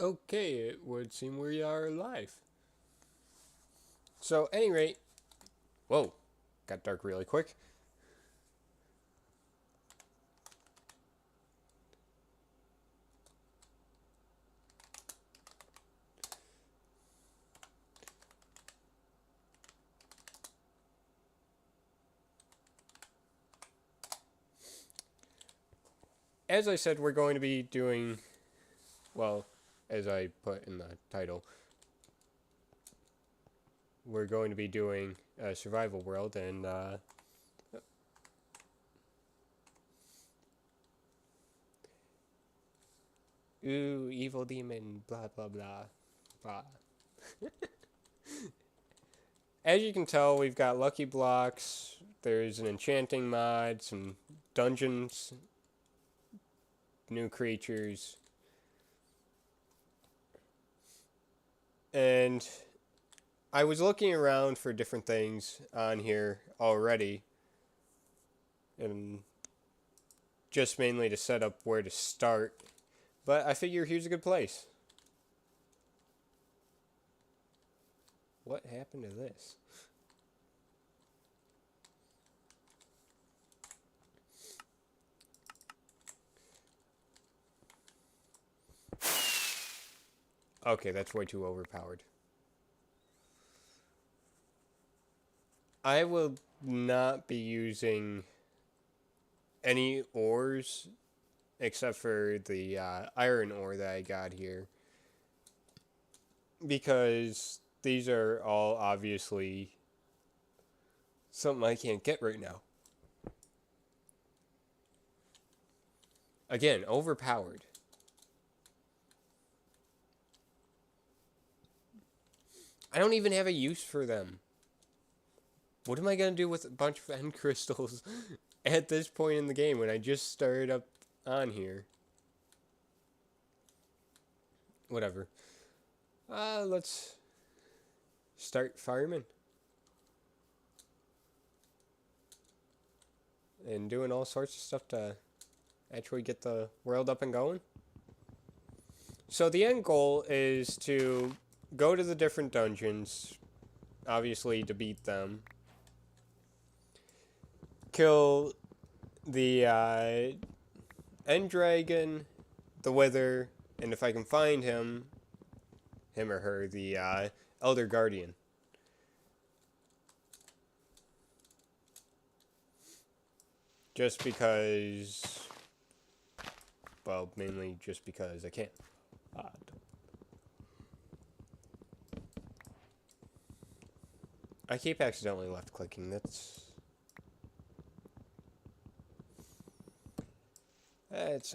Okay, it would seem we are live. So, any rate, whoa, got dark really quick. As I said, we're going to be doing, well, as I put in the title, we're going to be doing a survival world, and ooh, evil demon, blah blah blah, blah. As you can tell, we've got lucky blocks. There's an enchanting mod, some dungeons, new creatures, and I was looking around for different things on here already, and just mainly to set up where to start. But I figure here's a good place. What happened to this? Okay, that's way too overpowered. I will not be using any ores except for the iron ore that I got here, because these are all obviously something I can't get right now. Again, overpowered. I don't even have a use for them. What am I going to do with a bunch of end crystals at this point in the game when I just started up on here? Whatever. Let's start farming. And doing all sorts of stuff to actually get the world up and going. So the end goal is to go to the different dungeons, obviously to beat them. Kill the End Dragon, the Wither, and if I can find him or her, the Elder Guardian. Just because, well, mainly just because I can. I keep accidentally left clicking. That's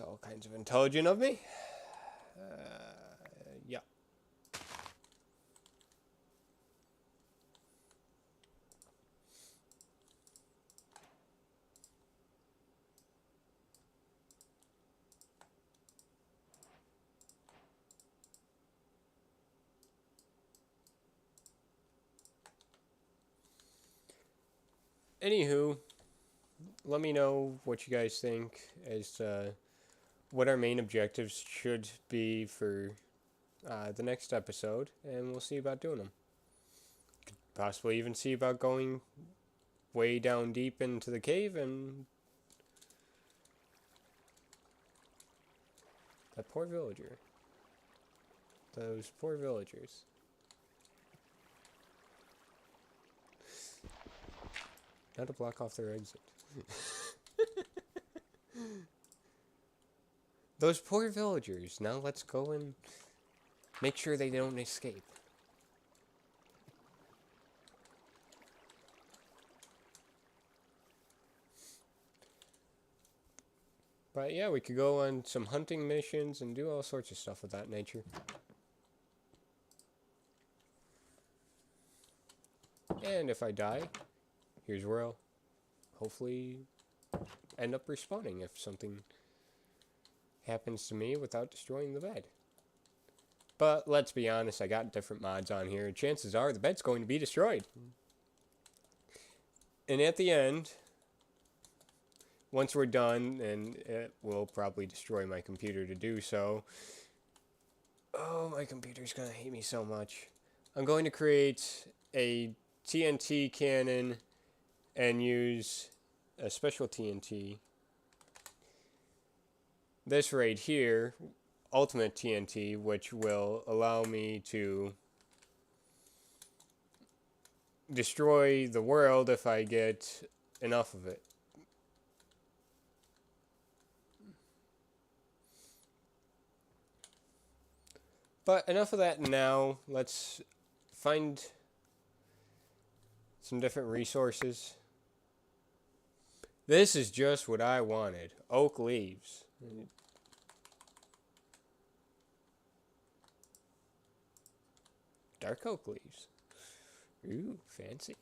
all kinds of intelligent of me. Yeah. Anywho, let me know what you guys think as to what our main objectives should be for the next episode, and we'll see about doing them. Could possibly even see about going way down deep into the cave and that poor villager. Those poor villagers. How to block off their exit. Those poor villagers. Now let's go and make sure they don't escape. But yeah, we could go on some hunting missions and do all sorts of stuff of that nature. And if I die, here's where I'll hopefully end up respawning if something happens to me without destroying the bed. But let's be honest, I got different mods on here. Chances are the bed's going to be destroyed. And at the end, once we're done, and it will probably destroy my computer to do so, Oh, my computer's gonna hate me so much. I'm going to create a TNT cannon and use a special TNT. This right here, ultimate TNT, which will allow me to destroy the world if I get enough of it. But enough of that now. Let's find some different resources. This is just what I wanted. Oak leaves. Dark oak leaves. Ooh, fancy.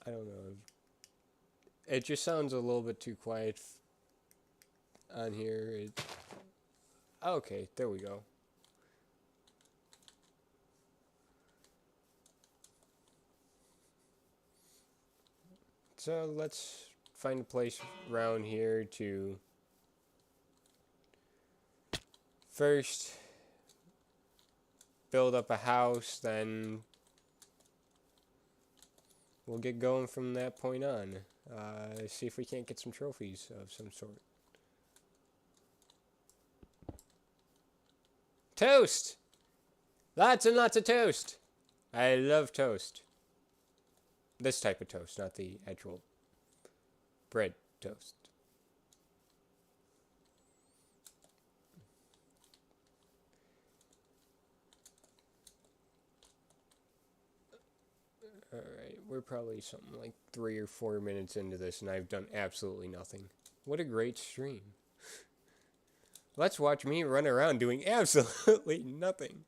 I don't know. It just sounds a little bit too quiet on here. Okay, there we go. So let's find a place around here to first build up a house, then we'll get going from that point on. See if we can't get some trophies of some sort. Toast! Lots and lots of toast! I love toast. This type of toast, not the actual bread toast. Alright, we're probably something like 3 or 4 minutes into this and I've done absolutely nothing. What a great stream. Let's watch me run around doing absolutely nothing.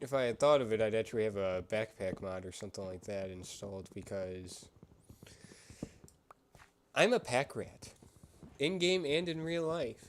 If I had thought of it, I'd actually have a backpack mod or something like that installed because I'm a pack rat. In-game and in real life.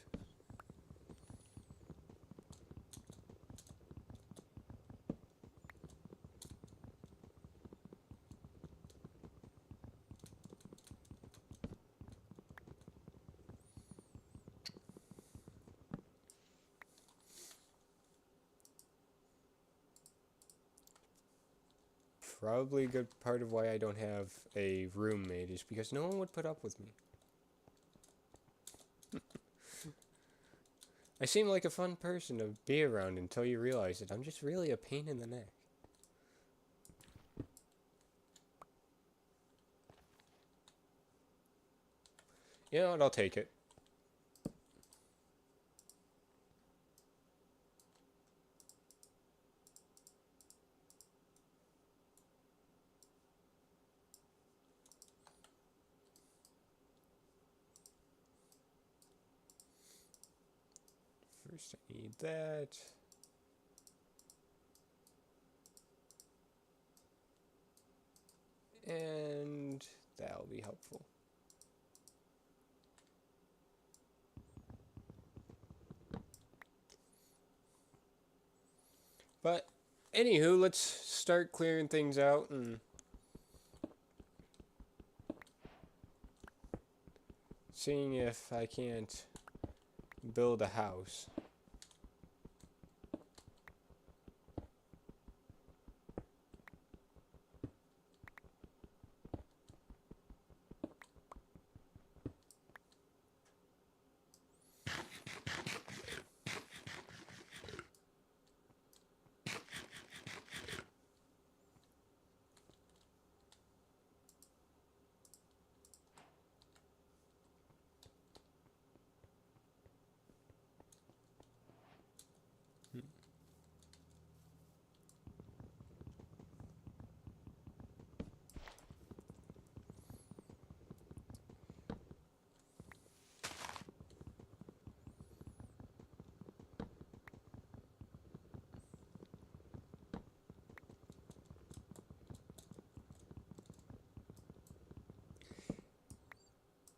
Probably a good part of why I don't have a roommate is because no one would put up with me. I seem like a fun person to be around until you realize that I'm just really a pain in the neck. You know what, I'll take it. First I need that. And that'll be helpful. But anywho, let's start clearing things out and seeing if I can't build a house.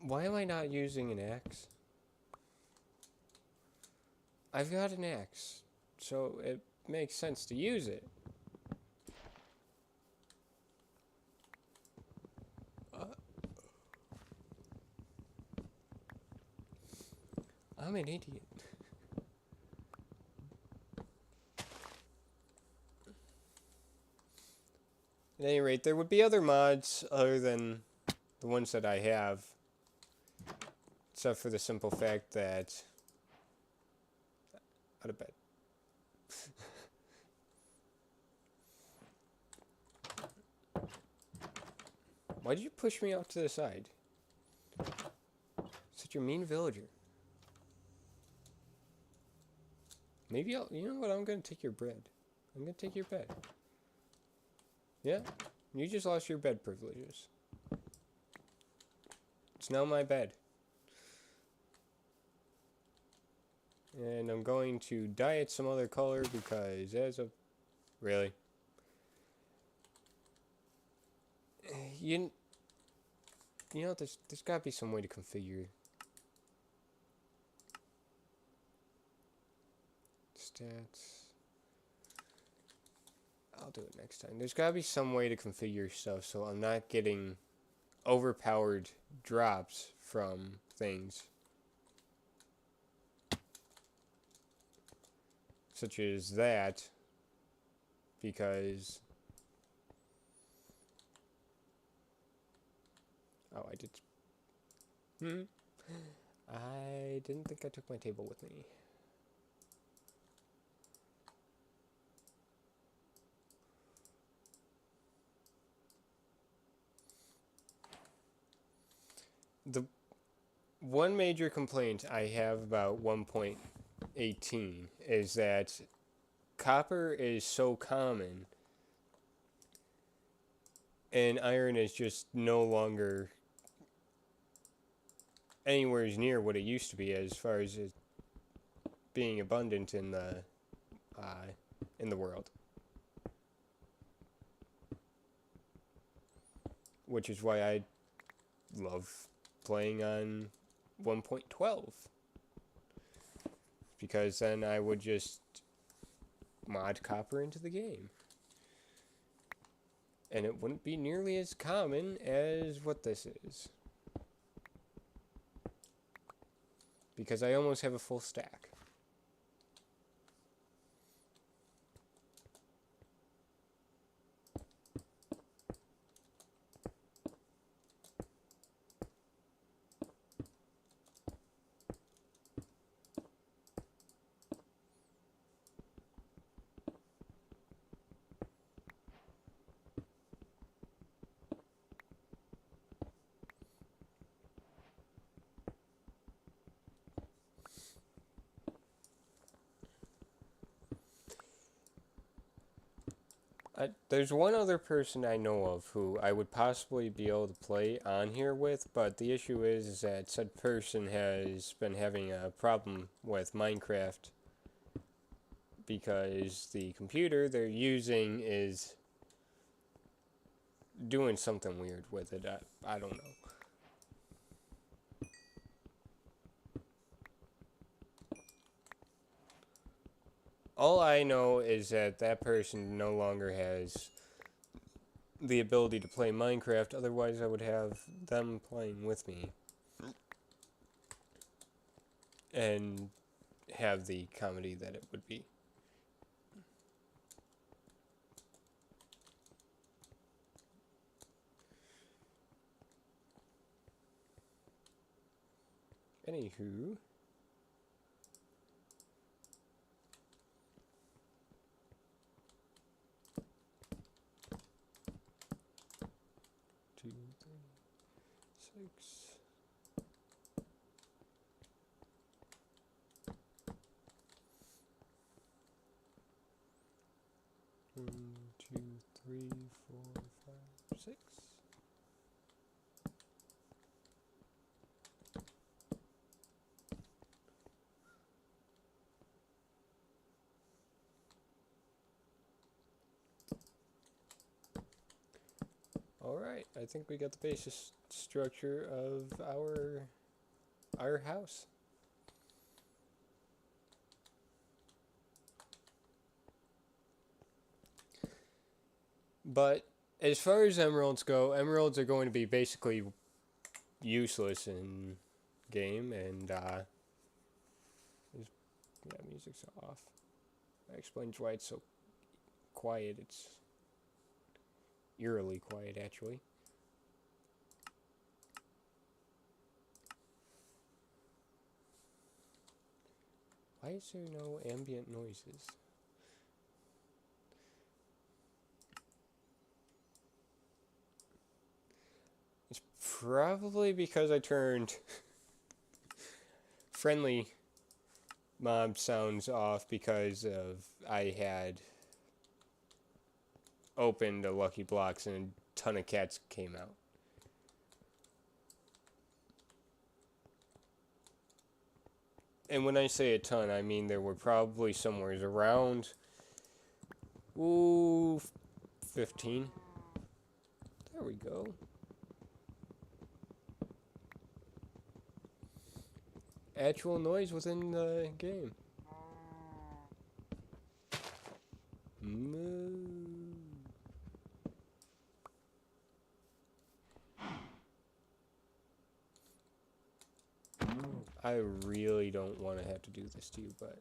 Why am I not using an axe? I've got an axe, so it makes sense to use it. I'm an idiot. At any rate, there would be other mods other than the ones that I have, except for the simple fact that out of bed. Why did you push me off to the side? Such a mean villager. Maybe I'll, you know what, I'm gonna take your bread. I'm gonna take your bed. Yeah, you just lost your bed privileges. It's now my bed. And I'm going to dye it some other color because as a... Really? You know, there's gotta be some way to configure stats. I'll do it next time. There's gotta be some way to configure stuff so I'm not getting overpowered drops from things. Such as that. Because... Oh, I did... I didn't think I took my table with me. The one major complaint I have about 1.18 is that copper is so common and iron is just no longer anywhere near what it used to be as far as it being abundant in the world. Which is why I love playing on 1.12. Because then I would just mod copper into the game. And it wouldn't be nearly as common as what this is. Because I almost have a full stack. There's one other person I know of who I would possibly be able to play on here with, but the issue is that said person has been having a problem with Minecraft because the computer they're using is doing something weird with it. I don't know. All I know is that that person no longer has the ability to play Minecraft, otherwise I would have them playing with me. And have the comedy that it would be. Anywho... 2, 3, 6. 1, 2, 3, 4, 5, 6. Alright, I think we got the basis structure of our house. But as far as emeralds go, emeralds are going to be basically useless in game, and yeah, music's off. That explains why it's so quiet. It's eerily quiet, actually. Why is there no ambient noises? It's probably because I turned friendly mob sounds off because of I had opened the Lucky Blocks and a ton of cats came out. And when I say a ton, I mean there were probably somewhere around, 15. There we go. Actual noise within the game. Moo. I really don't want to have to do this to you, but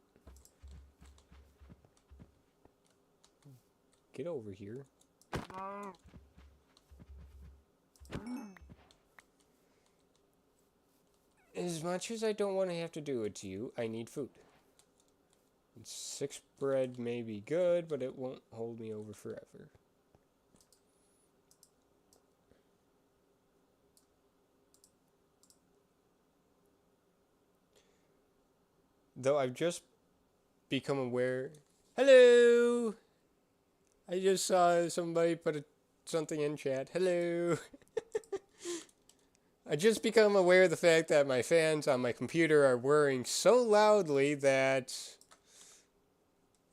get over here. As much as I don't want to have to do it to you, I need food. 6 bread may be good, but it won't hold me over forever. Though I've just become aware... Hello! I just saw somebody put something in chat. Hello! I just become aware of the fact that my fans on my computer are whirring so loudly that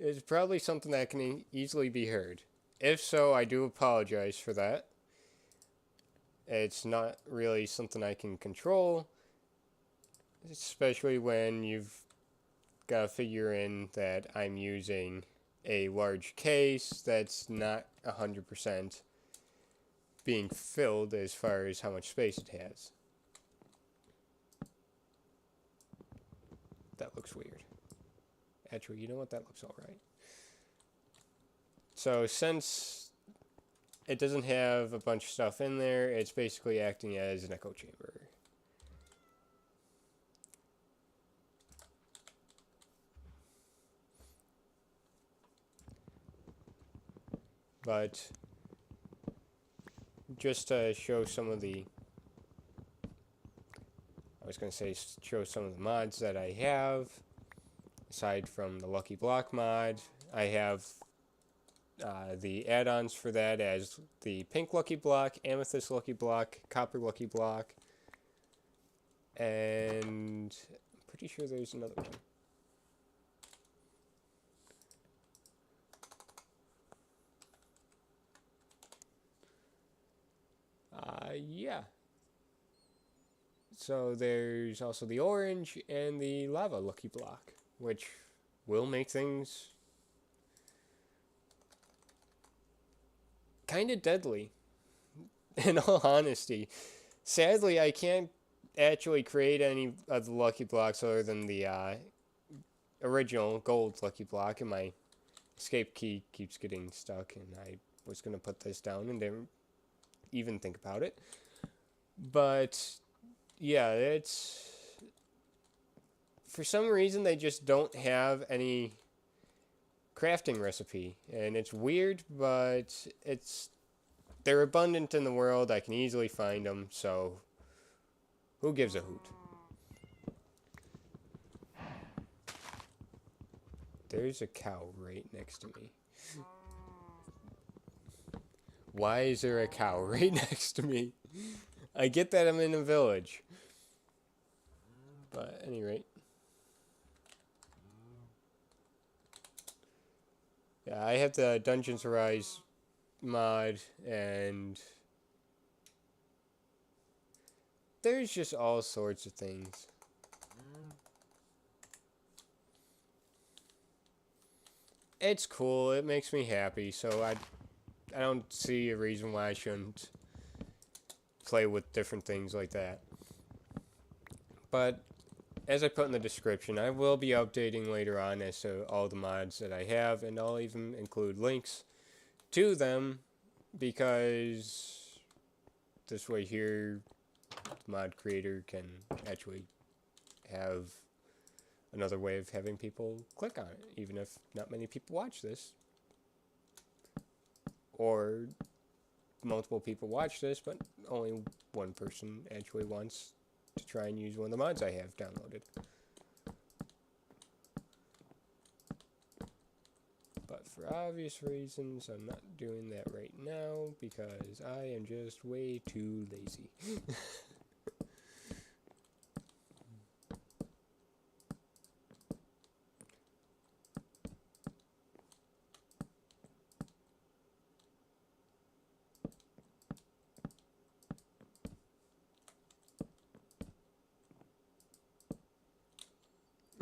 it's probably something that can easily be heard. If so, I do apologize for that. It's not really something I can control, especially when you've got to figure in that I'm using a large case that's not 100% being filled as far as how much space it has. That looks weird. Actually, you know what? That looks alright. So since it doesn't have a bunch of stuff in there, it's basically acting as an echo chamber. But just to show some of the... I was going to say show some of the mods that I have. Aside from the Lucky Block mod, I have the add-ons for that as the Pink Lucky Block, Amethyst Lucky Block, Copper Lucky Block, and I'm pretty sure there's another one. Yeah. So there's also the orange and the lava Lucky Block, which will make things kind of deadly, in all honesty. Sadly, I can't actually create any of the Lucky Blocks other than the original gold Lucky Block, and my escape key keeps getting stuck, and I was going to put this down and didn't even think about it. But yeah, it's... For some reason, they just don't have any crafting recipe. And it's weird, but they're abundant in the world. I can easily find them, so who gives a hoot? There's a cow right next to me. Why is there a cow right next to me? I get that I'm in a village. But at any rate. Yeah, I have the Dungeons Arise mod, and there's just all sorts of things. It's cool. It makes me happy. So I don't see a reason why I shouldn't play with different things like that. But as I put in the description, I will be updating later on as to all the mods that I have, and I'll even include links to them because this way here, the mod creator can actually have another way of having people click on it, even if not many people watch this. Or multiple people watch this, but only one person actually wants to try and use one of the mods I have downloaded. But for obvious reasons, I'm not doing that right now because I am just way too lazy.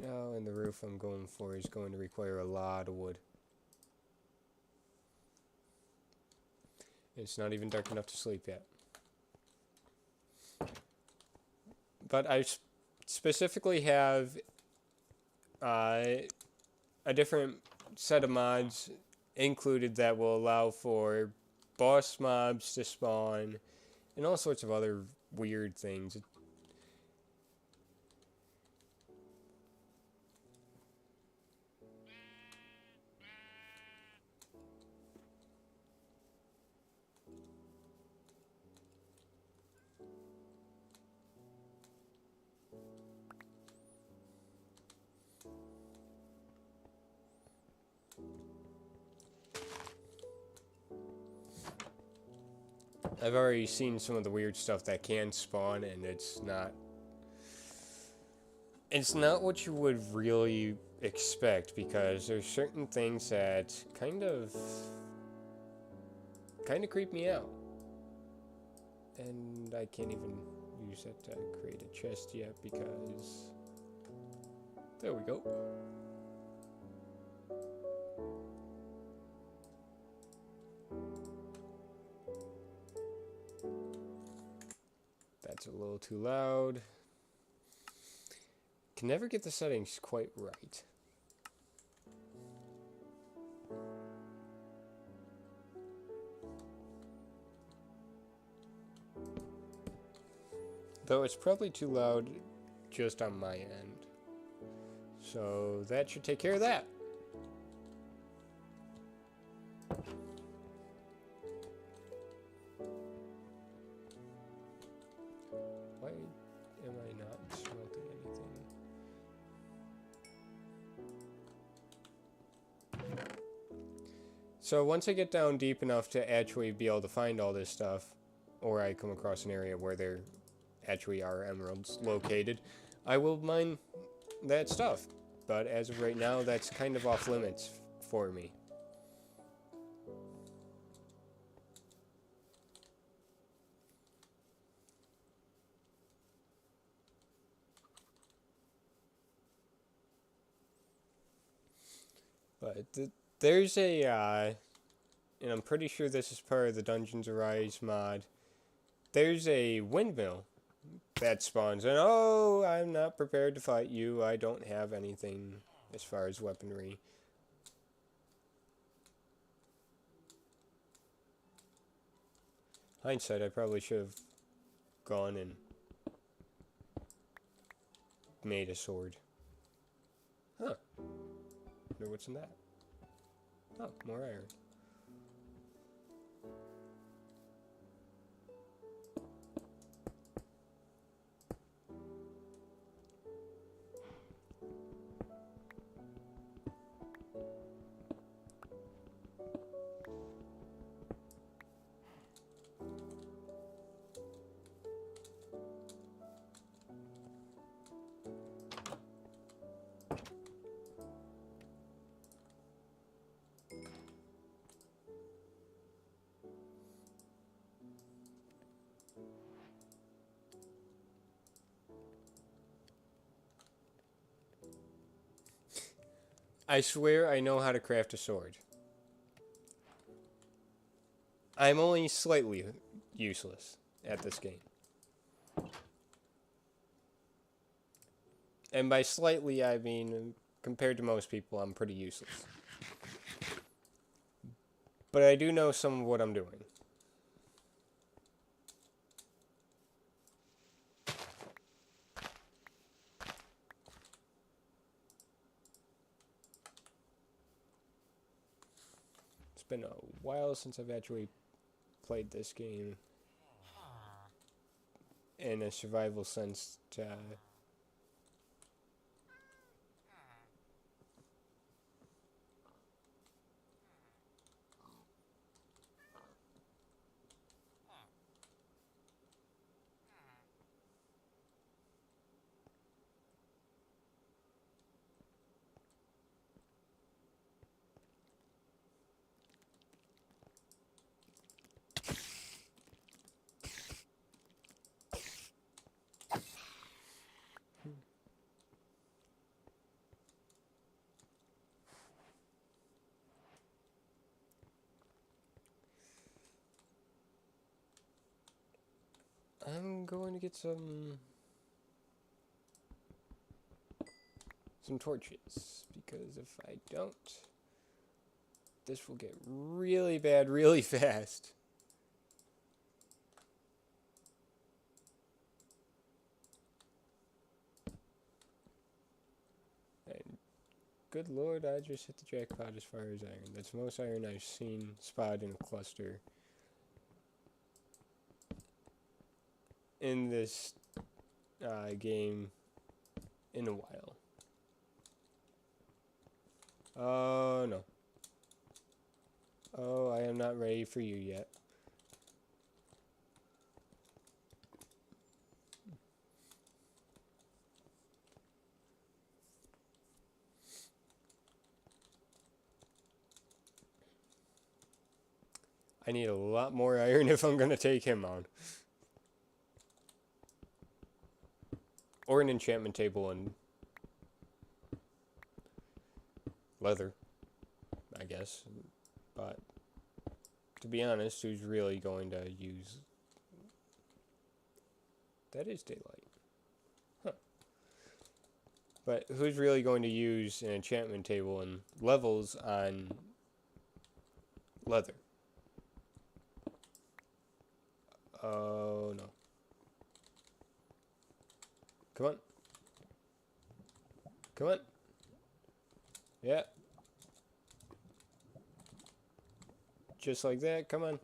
Oh, and the roof I'm going for is going to require a lot of wood. It's not even dark enough to sleep yet. But I specifically have a different set of mods included that will allow for boss mobs to spawn and all sorts of other weird things. I've already seen some of the weird stuff that can spawn, and it's not what you would really expect, because there's certain things that kind of creep me out. And I can't even use it to create a chest yet because there we go. That's a little too loud. Can never get the settings quite right. Though it's probably too loud just on my end. So that should take care of that. Why am I not smelting anything? So once I get down deep enough to actually be able to find all this stuff, or I come across an area where there actually are emeralds located, I will mine that stuff. But as of right now, that's kind of off limits for me. But there's a, and I'm pretty sure this is part of the Dungeons Arise mod, there's a windmill that spawns, and oh, I'm not prepared to fight you. I don't have anything as far as weaponry. Hindsight, I probably should have gone and made a sword. Huh. Wonder what's in that. Oh, more iron. I swear I know how to craft a sword. I'm only slightly useless at this game. And by slightly, I mean, compared to most people, I'm pretty useless. But I do know some of what I'm doing. It's been a while since I've actually played this game in a survival sense. I'm going to get some torches, because if I don't, this will get really bad really fast. And good lord, I just hit the jackpot as far as iron. That's the most iron I've seen spotted in a cluster in this game in a while. Oh no. Oh, I am not ready for you yet. I need a lot more iron if I'm going to take him on. Or an enchantment table and leather, I guess. But to be honest, who's really going to use... That is daylight. Huh. But who's really going to use an enchantment table and levels on leather? Oh no. Come on. Come on. Yeah. Just like that. Come on.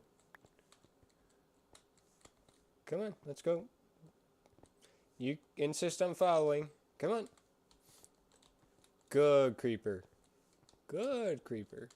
Come on. Let's go. You insist on following. Come on. Good creeper. Good creeper.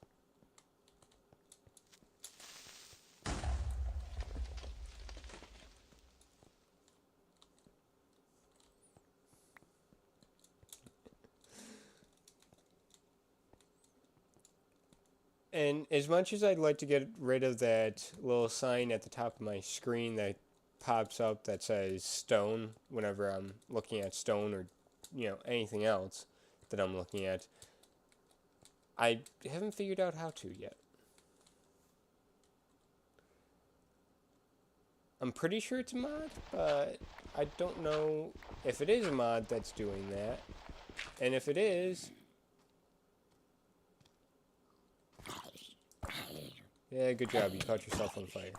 And as much as I'd like to get rid of that little sign at the top of my screen that pops up that says stone whenever I'm looking at stone or, you know, anything else that I'm looking at, I haven't figured out how to yet. I'm pretty sure it's a mod, but I don't know if it is a mod that's doing that. And if it is... Yeah, good job. You caught yourself on fire.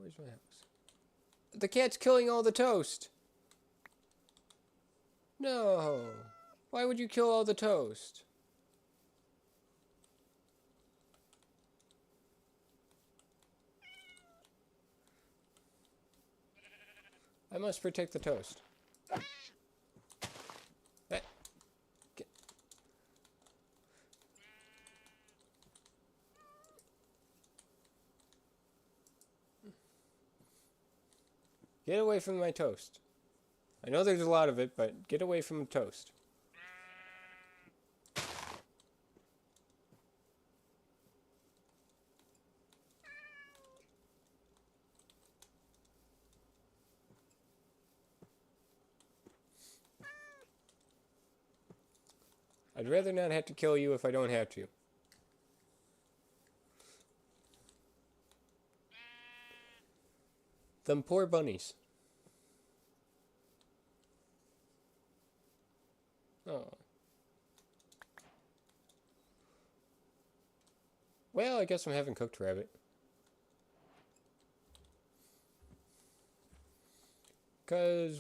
Where's my house? The cat's killing all the toast. No. Why would you kill all the toast? I must protect the toast. Get away from my toast. I know there's a lot of it, but get away from the toast. I'd rather not have to kill you if I don't have to. Them poor bunnies. Oh. Well, I guess I'm having cooked rabbit. Because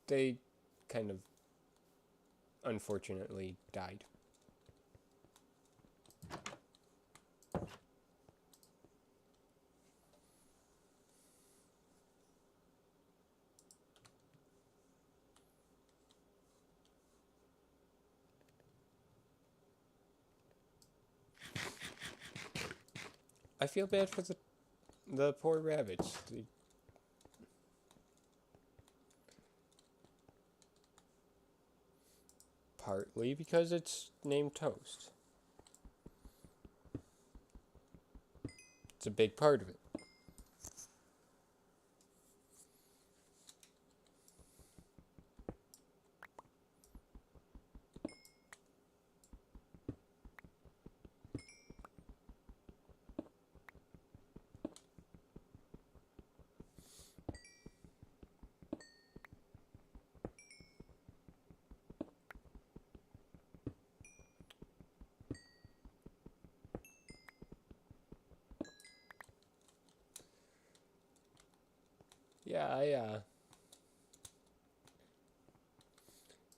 they kind of unfortunately died. I feel bad for the poor rabbits. Partly because it's named Toast. It's a big part of it. Yeah,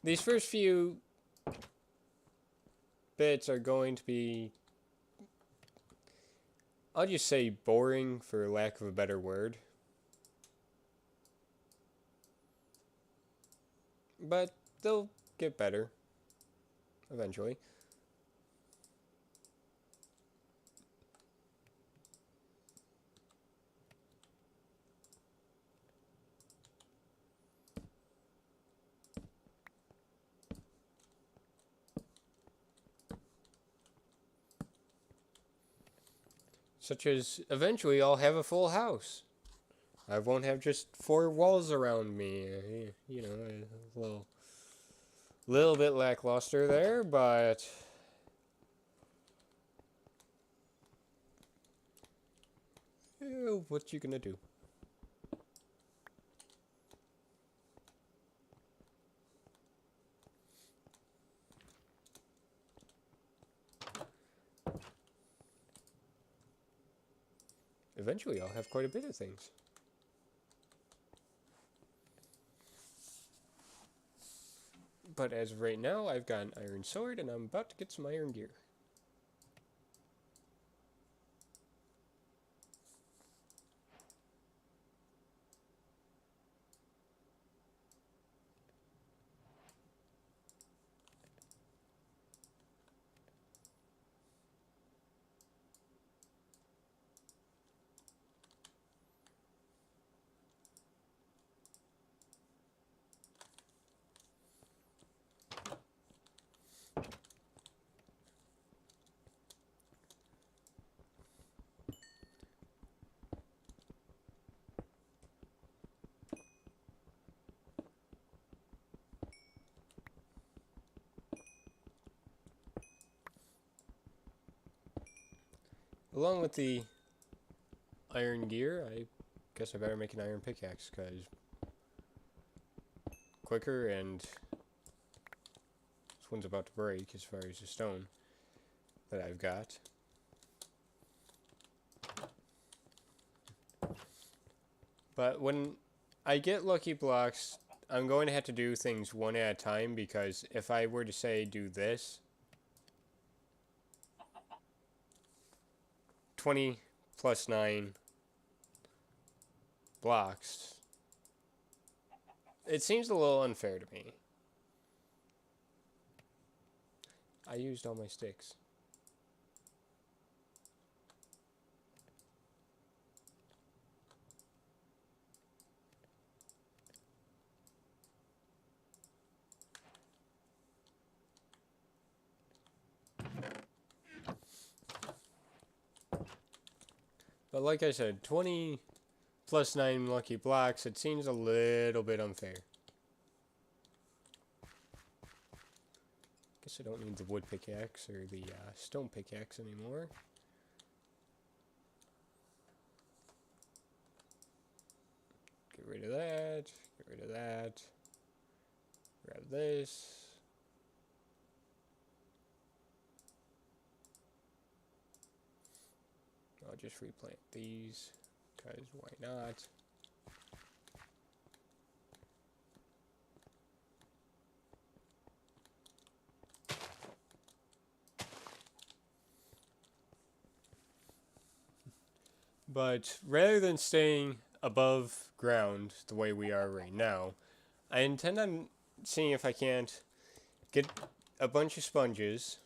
these first few bits are going to be, I'll just say boring for lack of a better word. But they'll get better eventually. Such as eventually I'll have a full house. I won't have just 4 walls around me. You know, a little bit lackluster there, but what you gonna do? Eventually I'll have quite a bit of things. But as of right now, I've got an iron sword and I'm about to get some iron gear. Along with the iron gear, I guess I better make an iron pickaxe, because quicker, and this one's about to break as far as the stone that I've got. But when I get lucky blocks, I'm going to have to do things one at a time, because if I were to say do this, 20 plus 9 blocks, it seems a little unfair to me. I used all my sticks. But like I said, 20 plus 9 lucky blocks, it seems a little bit unfair. Guess I don't need the wood pickaxe or the stone pickaxe anymore. Get rid of that. Get rid of that. Grab this. I'll just replant these, because why not? But rather than staying above ground the way we are right now, I intend on seeing if I can't get a bunch of sponges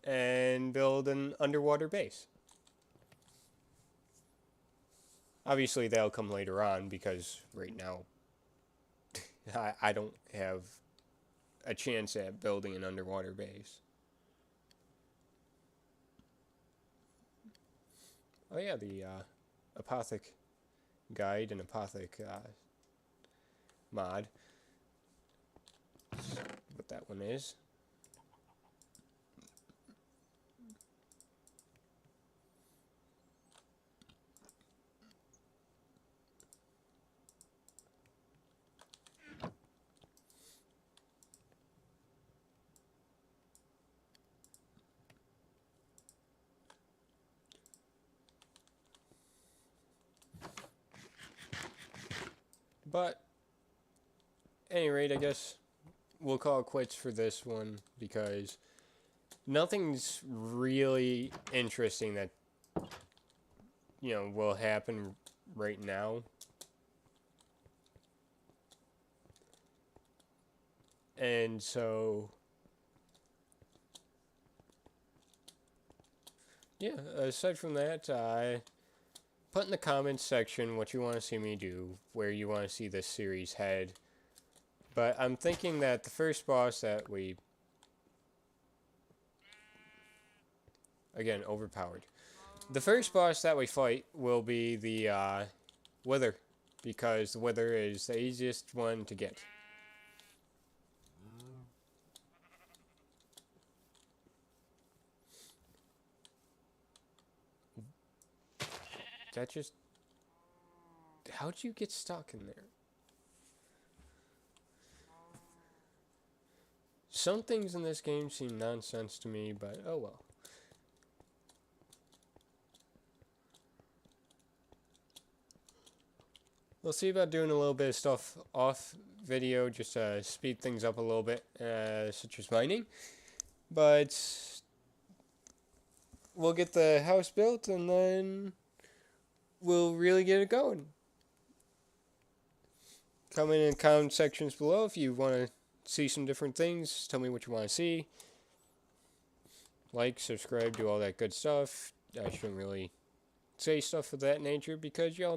and build an underwater base. Obviously, that'll come later on because right now I don't have a chance at building an underwater base. Oh yeah, the Apothic guide and Apothic mod. That's what that one is. But, at any rate, I guess we'll call it quits for this one because nothing's really interesting that, you know, will happen right now. And so, yeah, aside from that, put in the comments section what you want to see me do, where you want to see this series head. But I'm thinking that the first boss that we... Again, overpowered. The first boss that we fight will be the Wither, because the Wither is the easiest one to get. That just... How'd you get stuck in there? Some things in this game seem nonsense to me, but oh well. We'll see about doing a little bit of stuff off video, just to speed things up a little bit, such as mining. But we'll get the house built and then we'll really get it going. Comment in the comment sections below if you want to see some different things. Tell me what you want to see. Like, subscribe, do all that good stuff. I shouldn't really say stuff of that nature because y'all